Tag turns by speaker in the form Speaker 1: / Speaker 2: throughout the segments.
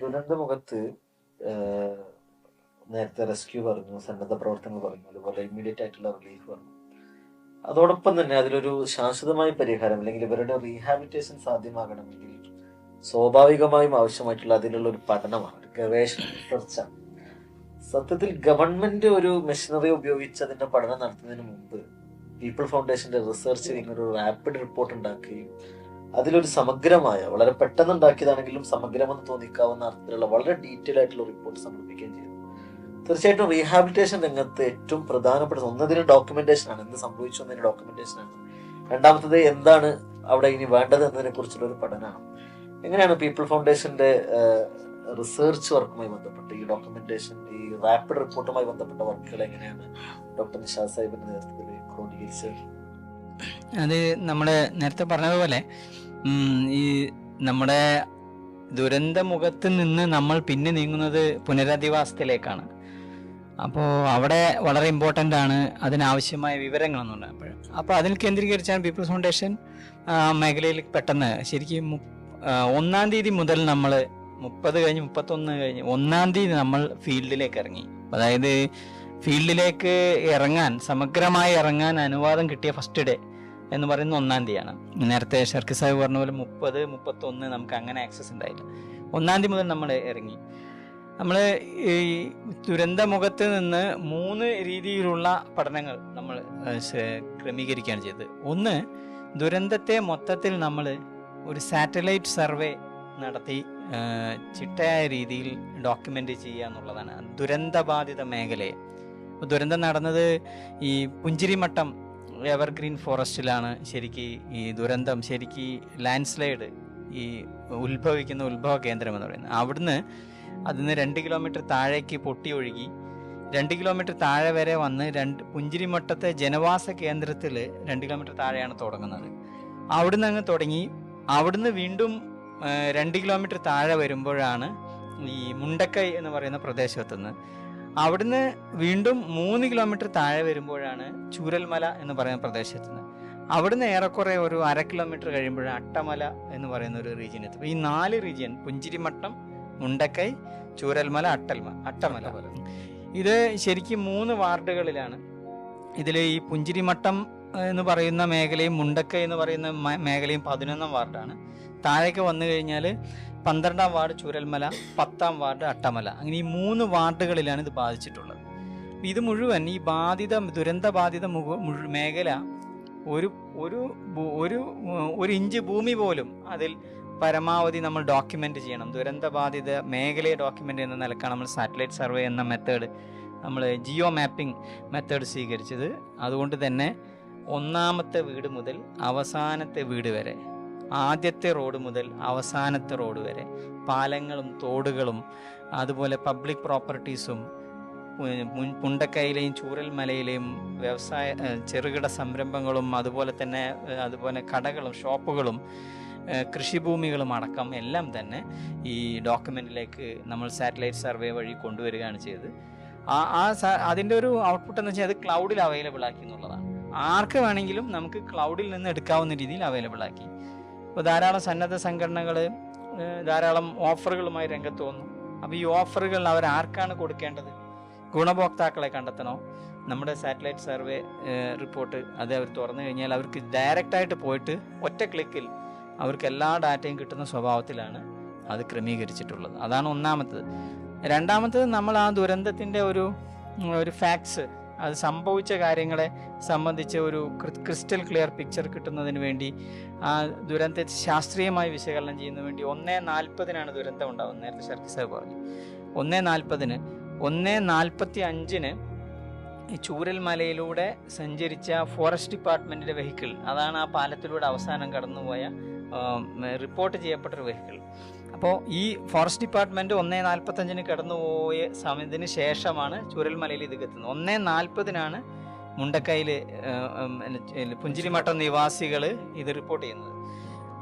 Speaker 1: ദുരന്തമുഖത്ത് ഏഹ്, നേരത്തെ റെസ്ക്യൂ പറഞ്ഞു, സന്നദ്ധ പ്രവർത്തനങ്ങൾ പറഞ്ഞു, അതുപോലെ ഇമ്മീഡിയറ്റ് ആയിട്ടുള്ള റിലീഫ് പറഞ്ഞു. അതോടൊപ്പം തന്നെ അതിലൊരു ശാശ്വതമായ പരിഹാരം അല്ലെങ്കിൽ ഇവരുടെ റീഹാബിലിറ്റേഷൻ സാധ്യമാകണമെങ്കിൽ സ്വാഭാവികമായും ആവശ്യമായിട്ടുള്ള അതിലുള്ള ഒരു പഠനമാണ്, ഒരു ഗവേഷണം, റിസർച്ചാണ്. സത്യത്തിൽ ഗവൺമെന്റ് ഒരു മെഷീനറി ഉപയോഗിച്ച് അതിന്റെ പഠനം നടത്തുന്നതിന് മുമ്പ് പീപ്പിൾ ഫൗണ്ടേഷന്റെ റിസർച്ച് ഒരു റാപ്പിഡ് റിപ്പോർട്ട് ഉണ്ടാക്കുകയും അതിലൊരു സമഗ്രമായ, വളരെ പെട്ടെന്ന് ഉണ്ടാക്കിയതാണെങ്കിലും സമഗ്രമെന്ന് തോന്നിക്കാവുന്ന അർത്ഥത്തിലുള്ള വളരെ ഡീറ്റെയിൽ ആയിട്ടുള്ള റിപ്പോർട്ട് സമർപ്പിക്കുകയും ചെയ്തു. തീർച്ചയായിട്ടും റീഹാബിലിറ്റേഷൻ രംഗത്ത് ഏറ്റവും പ്രധാനപ്പെട്ട ഒന്നതിന് ഡോക്യുമെന്റേഷൻ ആണ്, എന്ത് സംഭവിച്ചു എന്നതിന് ഡോക്യുമെന്റേഷൻ ആണ്. രണ്ടാമത്തത് എന്താണ് അവിടെ ഇനി വേണ്ടത് എന്നതിനെ കുറിച്ചുള്ള ഒരു പഠനമാണ്. എങ്ങനെയാണ് പീപ്പിൾ ഫൗണ്ടേഷന്റെ റിസർച്ച് വർക്കുമായി ബന്ധപ്പെട്ട് ഈ ഡോക്യുമെന്റേഷൻ, ഈ റാപ്പിഡ് റിപ്പോർട്ടുമായി ബന്ധപ്പെട്ട വർക്കുകൾ എങ്ങനെയാണ് ഡോക്ടർ നിഷാദ് സാഹിബിന്റെ നേതൃത്വത്തിൽ ക്രോഡീകരിച്ചത്?
Speaker 2: അത് നമ്മുടെ നേരത്തെ പറഞ്ഞതുപോലെ ഈ നമ്മുടെ ദുരന്തമുഖത്ത് നിന്ന് നമ്മൾ പിന്നെ നീങ്ങുന്നത് പുനരധിവാസത്തിലേക്കാണ്. അപ്പോൾ അവിടെ വളരെ ഇമ്പോർട്ടൻ്റ് ആണ് അതിനാവശ്യമായ വിവരങ്ങളെന്നുണ്ട്. അപ്പോൾ അതിൽ കേന്ദ്രീകരിച്ചാണ് പീപ്പിൾസ് ഫൗണ്ടേഷൻ മേഖലയിൽ പെട്ടെന്ന് ശരിക്കും 1-ാം തീയതി മുതൽ നമ്മൾ 30 കഴിഞ്ഞ് 31 കഴിഞ്ഞ് 1-ാം തീയതി നമ്മൾ ഫീൽഡിലേക്ക് ഇറങ്ങി. അതായത് ഫീൽഡിലേക്ക് ഇറങ്ങാൻ, സമഗ്രമായി ഇറങ്ങാൻ അനുവാദം കിട്ടിയ ഫസ്റ്റ് ഡേ എന്ന് പറയുന്നത് 1-ാം തീയതിയാണ്. നേരത്തെ ഷർക്കി സാഹിബ് പറഞ്ഞ പോലെ 30, 31 നമുക്ക് അങ്ങനെ ആക്സസ് ഉണ്ടായില്ല. 1-ാം തീയതി മുതൽ നമ്മൾ ഇറങ്ങി. നമ്മൾ ഈ ദുരന്തമുഖത്ത് നിന്ന് 3 രീതിയിലുള്ള പഠനങ്ങൾ നമ്മൾ ക്രമീകരിക്കുകയാണ് ചെയ്തത്. ഒന്ന്, ദുരന്തത്തെ മൊത്തത്തിൽ നമ്മൾ ഒരു സാറ്റലൈറ്റ് സർവേ നടത്തി ചിട്ടയായ രീതിയിൽ ഡോക്യുമെൻ്റ് ചെയ്യുക എന്നുള്ളതാണ് ദുരന്തബാധിത മേഖലയെ. ദുരന്തം നടന്നത് ഈ പുഞ്ചിരിമട്ടം എവർഗ്രീൻ ഫോറസ്റ്റിലാണ്. ശരിക്ക് ഈ ദുരന്തം ശരിക്ക് ലാൻഡ് സ്ലൈഡ് ഈ ഉത്ഭവിക്കുന്ന ഉത്ഭവ കേന്ദ്രം എന്ന് പറയുന്നത് അവിടുന്ന് അതിന് 2 കിലോമീറ്റർ താഴേക്ക് പൊട്ടി ഒഴുകി 2 കിലോമീറ്റർ താഴെ വരെ വന്ന് പുഞ്ചിരിമട്ടത്തെ ജനവാസ കേന്ദ്രത്തിൽ 2 കിലോമീറ്റർ താഴെയാണ് തുടങ്ങുന്നത്. അവിടുന്ന് അങ്ങ് തുടങ്ങി അവിടുന്ന് വീണ്ടും 2 കിലോമീറ്റർ താഴെ വരുമ്പോഴാണ് ഈ മുണ്ടക്കൈ എന്ന് പറയുന്ന പ്രദേശത്തുനിന്ന്, അവിടുന്ന് വീണ്ടും 3 കിലോമീറ്റർ താഴെ വരുമ്പോഴാണ് ചൂരൽമല എന്ന് പറയുന്ന പ്രദേശത്തുനിന്ന്, അവിടുന്ന് ഏറെക്കുറെ ഒരു 1/2 കിലോമീറ്റർ കഴിയുമ്പോഴാണ് അട്ടമല എന്ന് പറയുന്ന ഒരു റീജിയൻ എത്തും. ഈ 4 റീജിയൻ, പുഞ്ചിരിമട്ടം, മുണ്ടക്കൈ, ചൂരൽമല, അട്ടമല, ഇത് ശരിക്കും 3 വാർഡുകളിലാണ്. ഇതിൽ ഈ പുഞ്ചിരിമട്ടം എന്ന് പറയുന്ന മേഖലയും മുണ്ടക്കൈ എന്ന് പറയുന്ന മേഖലയും 11-ാം വാർഡാണ്. താഴേക്ക് വന്നു കഴിഞ്ഞാൽ 12-ാം വാർഡ് ചൂരൽമല, 10-ാം വാർഡ് അട്ടമല. അങ്ങനെ ഈ 3 വാർഡുകളിലാണ് ഇത് ബാധിച്ചിട്ടുള്ളത്. ഇത് മുഴുവൻ ഈ ദുരന്തബാധിത മേഖല ഒരു ഇഞ്ച് ഭൂമി പോലും അതിൽ പരമാവധി നമ്മൾ ഡോക്യുമെന്റ് ചെയ്യണം. ദുരന്തബാധിത മേഖലയെ ഡോക്യുമെന്റ് എന്ന നിലക്കാണ് നമ്മൾ സാറ്റലൈറ്റ് സർവേ എന്ന മെത്തേഡ്, നമ്മൾ ജിയോ മാപ്പിംഗ് മെത്തേഡ് സ്വീകരിച്ചത്. അതുകൊണ്ട് തന്നെ 1-ാമത്തെ വീട് മുതൽ അവസാനത്തെ വീട് വരെ, ആദ്യത്തെ റോഡ് മുതൽ അവസാനത്തെ റോഡ് വരെ, പാലങ്ങളും തോടുകളും അതുപോലെ പബ്ലിക് പ്രോപ്പർട്ടീസും മുണ്ടക്കൈയിലെയും ചൂരൽമലയിലെയും ചെറുകിട സംരംഭങ്ങളും അതുപോലെ കടകളും ഷോപ്പുകളും കൃഷിഭൂമികളും അടക്കം എല്ലാം തന്നെ ഈ ഡോക്യുമെന്റിലേക്ക് നമ്മൾ സാറ്റലൈറ്റ് സർവേ വഴി കൊണ്ടുവരികയാണ് ചെയ്തത്. അതിൻ്റെ ഒരു ഔട്ട്പുട്ട് എന്ന് വെച്ചാൽ അത് ക്ലൗഡിൽ അവൈലബിൾ ആക്കി എന്നുള്ളതാണ്. ആർക്ക് വേണമെങ്കിലും നമുക്ക് ക്ലൗഡിൽ നിന്ന് എടുക്കാവുന്ന രീതിയിൽ അവൈലബിൾ ആക്കി. ഇപ്പോൾ ധാരാളം സന്നദ്ധ സംഘടനകൾ ധാരാളം ഓഫറുകളുമായി രംഗത്ത് വന്നു. അപ്പോൾ ഈ ഓഫറുകൾ അവർ ആർക്കാണ് കൊടുക്കേണ്ടത്? ഗുണഭോക്താക്കളെ കണ്ടെത്തണോ? നമ്മുടെ സാറ്റലൈറ്റ് സർവേ റിപ്പോർട്ട് അത് അവർ തുറന്നു കഴിഞ്ഞാൽ അവർക്ക് ഡയറക്റ്റായിട്ട് പോയിട്ട് ഒറ്റ ക്ലിക്കിൽ അവർക്ക് എല്ലാ ഡാറ്റയും കിട്ടുന്ന സ്വഭാവത്തിലാണ് അത് ക്രമീകരിച്ചിട്ടുള്ളത്. അതാണ് 1-ാമത്തത്. 2-ാമത്തത്, നമ്മൾ ആ ദുരന്തത്തിൻ്റെ ഒരു ഫാക്ട്സ്, അത് സംഭവിച്ച കാര്യങ്ങളെ സംബന്ധിച്ച് ഒരു ക്രിസ്റ്റൽ ക്ലിയർ പിക്ചർ കിട്ടുന്നതിന് വേണ്ടി ആ ദുരന്തത്തെ ശാസ്ത്രീയമായി വിശകലനം ചെയ്യുന്നതിന് വേണ്ടി 1:40-നാണ് ദുരന്തം ഉണ്ടാകുന്നത്. നേരത്തെ ഷർക്കി സാഹിബ് പറഞ്ഞു 1:40-ന്. 1:45-ന് ഈ ചൂരൽമലയിലൂടെ സഞ്ചരിച്ച ഫോറസ്റ്റ് ഡിപ്പാർട്ട്മെൻറ്റിൻ്റെ വെഹിക്കിൾ, അതാണ് ആ പാലത്തിലൂടെ അവസാനം കടന്നുപോയ റിപ്പോർട്ട് ചെയ്യപ്പെട്ടൊരു വെഹിക്കിൾ. അപ്പോൾ ഈ ഫോറസ്റ്റ് ഡിപ്പാർട്ട്മെൻറ്റ് 1:45-ന് കടന്നുപോയ സമയത്തിന് ശേഷമാണ് ചൂരൽമലയിൽ ഇത് എത്തുന്നത്. 1:40-നാണ് മുണ്ടക്കൈയിൽ പുഞ്ചിരിമട്ടം നിവാസികൾ ഇത് റിപ്പോർട്ട് ചെയ്യുന്നത്.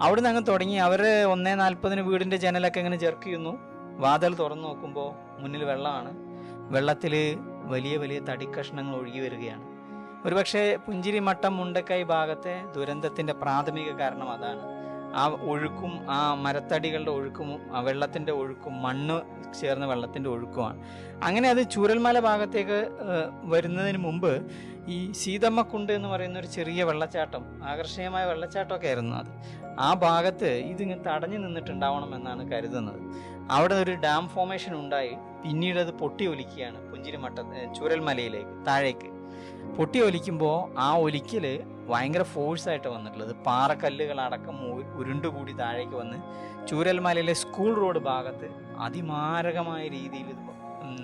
Speaker 2: അവിടെ നിന്ന് അങ്ങ് തുടങ്ങി അവർ 1:40-ന് വീടിൻ്റെ ജനലൊക്കെ ഇങ്ങനെ ജെർക്ക് ചെയ്യുന്നു. വാതിൽ തുറന്നു നോക്കുമ്പോൾ മുന്നിൽ വെള്ളമാണ്. വെള്ളത്തിൽ വലിയ വലിയ തടിക്കഷ്ണങ്ങൾ ഒഴുകി വരികയാണ്. ഒരുപക്ഷെ പുഞ്ചിരിമട്ടം മുണ്ടക്കൈ ഭാഗത്തെ ദുരന്തത്തിൻ്റെ പ്രാഥമിക കാരണം അതാണ്. ആ ഒഴുക്കും ആ മരത്തടികളുടെ ഒഴുക്കും ആ വെള്ളത്തിൻ്റെ ഒഴുക്കും മണ്ണ് ചേർന്ന വെള്ളത്തിൻ്റെ ഒഴുക്കുമാണ്. അങ്ങനെ അത് ചൂരൽമല ഭാഗത്തേക്ക് വരുന്നതിന് മുമ്പ് ഈ സീതമ്മക്കുണ്ട് എന്ന് പറയുന്ന ഒരു ചെറിയ വെള്ളച്ചാട്ടം, ആകർഷണീയമായ വെള്ളച്ചാട്ടമൊക്കെ ആയിരുന്നു അത്. ആ ഭാഗത്ത് ഇതിങ്ങനെ തടഞ്ഞു നിന്നിട്ടുണ്ടാവണം എന്നാണ് കരുതുന്നത്. അവിടെ ഒരു ഡാം ഫോർമേഷൻ ഉണ്ടായി, പിന്നീട് അത് പൊട്ടി ഒലിക്കുകയാണ് ചൂരൽമലയിലേക്ക് താഴേക്ക്. പൊട്ടി ഒലിക്കുമ്പോൾ ആ ഒലിക്കൽ ഭയങ്കര ഫോഴ്സായിട്ട് വന്നിട്ടുള്ളത്, പാറക്കല്ലുകളടക്കം ഉരുണ്ടുകൂടി താഴേക്ക് വന്ന് ചൂരൽമലയിലെ സ്കൂൾ റോഡ് ഭാഗത്ത് അതിമാരകമായ രീതിയിൽ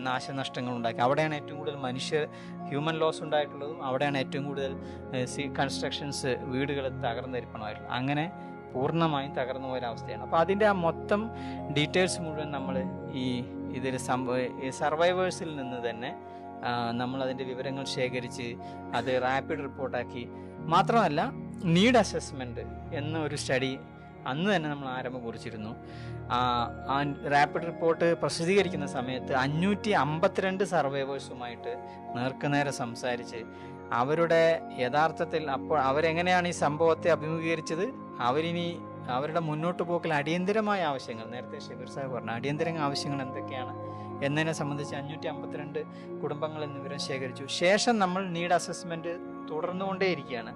Speaker 2: നാശനഷ്ടങ്ങൾ ഉണ്ടാക്കി. അവിടെയാണ് ഏറ്റവും കൂടുതൽ ഹ്യൂമൻ ലോസ് ഉണ്ടായിട്ടുള്ളതും, അവിടെയാണ് ഏറ്റവും കൂടുതൽ കൺസ്ട്രക്ഷൻസ്, വീടുകൾ തകർന്നിരിപ്പണമായിട്ടുള്ളത്. അങ്ങനെ പൂർണ്ണമായും തകർന്നു പോയൊരവസ്ഥയാണ്. അപ്പോൾ അതിൻ്റെ ആ മൊത്തം ഡീറ്റെയിൽസ് മുഴുവൻ നമ്മൾ ഇതിൽ സർവൈവേഴ്സിൽ നിന്ന് തന്നെ നമ്മളതിൻ്റെ വിവരങ്ങൾ ശേഖരിച്ച് അത് റാപ്പിഡ് റിപ്പോർട്ടാക്കി. മാത്രമല്ല നീഡ് അസസ്മെൻറ്റ് എന്ന ഒരു സ്റ്റഡി അന്ന് തന്നെ നമ്മൾ ആരംഭം കുറിച്ചിരുന്നു. ആ റാപ്പിഡ് റിപ്പോർട്ട് പ്രസിദ്ധീകരിക്കുന്ന സമയത്ത് 552 സർവൈവേഴ്സുമായിട്ട് നേർക്കുനേരെ സംസാരിച്ച് അവരുടെ യഥാർത്ഥത്തിൽ അപ്പോൾ അവരെങ്ങനെയാണ് ഈ സംഭവത്തെ അഭിമുഖീകരിച്ചത്, അവരുടെ മുന്നോട്ട് പോക്കിൽ അടിയന്തരമായ ആവശ്യങ്ങൾ, നേരത്തെ ഷബീർ സാഹിബ് പറഞ്ഞു, അടിയന്തര ആവശ്യങ്ങൾ എന്തൊക്കെയാണ് എന്നതിനെ സംബന്ധിച്ച് 552 കുടുംബങ്ങളിൽ നിന്ന് വിവരം ശേഖരിച്ചു. ശേഷം നമ്മൾ നീഡ് അസസ്മെൻറ്റ് തുടർന്നുകൊണ്ടേയിരിക്കുകയാണ്.